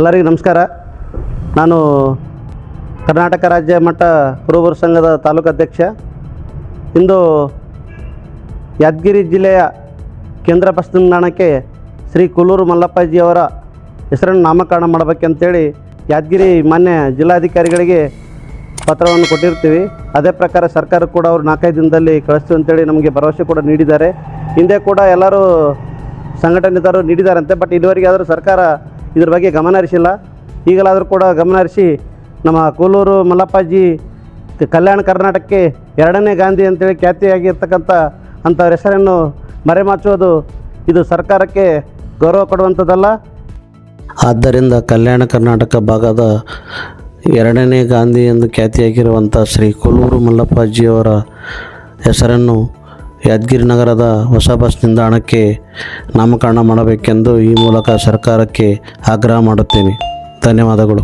ಎಲ್ಲರಿಗೂ ನಮಸ್ಕಾರ. ನಾನು ಕರ್ನಾಟಕ ರಾಜ್ಯ ಮಟ್ಟ ಕುರುಬರ ಸಂಘದ ತಾಲೂಕು ಅಧ್ಯಕ್ಷ. ಇಂದು ಯಾದಗಿರಿ ಜಿಲ್ಲೆಯ ಕೇಂದ್ರ ಬಸ್ ನಿಲ್ದಾಣಕ್ಕೆ ಶ್ರೀ ಕೂಲೂರು ಮಲ್ಲಪ್ಪಾಜಿಯವರ ಹೆಸರನ್ನು ನಾಮಕರಣ ಮಾಡಬೇಕಂತೇಳಿ ಯಾದಗಿರಿ ಮಾನ್ಯ ಜಿಲ್ಲಾಧಿಕಾರಿಗಳಿಗೆ ಪತ್ರವನ್ನು ಕೊಟ್ಟಿರ್ತೀವಿ. ಅದೇ ಪ್ರಕಾರ ಸರ್ಕಾರ ಕೂಡ ಅವರು 4-5 ದಿನದಲ್ಲಿ ಕಳಿಸ್ತೀವಿ ಅಂತೇಳಿ ನಮಗೆ ಭರವಸೆ ಕೂಡ ನೀಡಿದ್ದಾರೆ. ಹಿಂದೆ ಕೂಡ ಎಲ್ಲರೂ ಸಂಘಟನೆದಾರರು ನೀಡಿದ್ದಾರಂತೆ, ಬಟ್ ಇದುವರೆಗೆ ಆದರೂ ಸರ್ಕಾರ ಇದ್ರ ಬಗ್ಗೆ ಗಮನ ಹರಿಸಿಲ್ಲ. ಈಗಲಾದರೂ ಕೂಡ ಗಮನ ಹರಿಸಿ ನಮ್ಮ ಕೂಲೂರು ಮಲ್ಲಪ್ಪಾಜಿ ಕಲ್ಯಾಣ ಕರ್ನಾಟಕಕ್ಕೆ 2ನೇ ಗಾಂಧಿ ಅಂತೇಳಿ ಖ್ಯಾತಿಯಾಗಿರ್ತಕ್ಕಂಥ ಅಂಥವ್ರ ಹೆಸರನ್ನು ಮರೆಮಾಚುವುದು ಇದು ಸರ್ಕಾರಕ್ಕೆ ಗೌರವ ಕೊಡುವಂಥದ್ದಲ್ಲ. ಆದ್ದರಿಂದ ಕಲ್ಯಾಣ ಕರ್ನಾಟಕ ಭಾಗದ 2ನೇ ಗಾಂಧಿ ಎಂದು ಖ್ಯಾತಿಯಾಗಿರುವಂಥ ಶ್ರೀ ಕೂಲೂರು ಮಲ್ಲಪ್ಪಾಜಿಯವರ ಹೆಸರನ್ನು ಯಾದಗಿರಿ ನಗರದ ಹೊಸ ಬಸ್ ನಿಲ್ದಾಣಕ್ಕೆ ನಾಮಕರಣ ಮಾಡಬೇಕೆಂದು ಈ ಮೂಲಕ ಸರ್ಕಾರಕ್ಕೆ ಆಗ್ರಹ ಮಾಡುತ್ತೇನೆ. ಧನ್ಯವಾದಗಳು.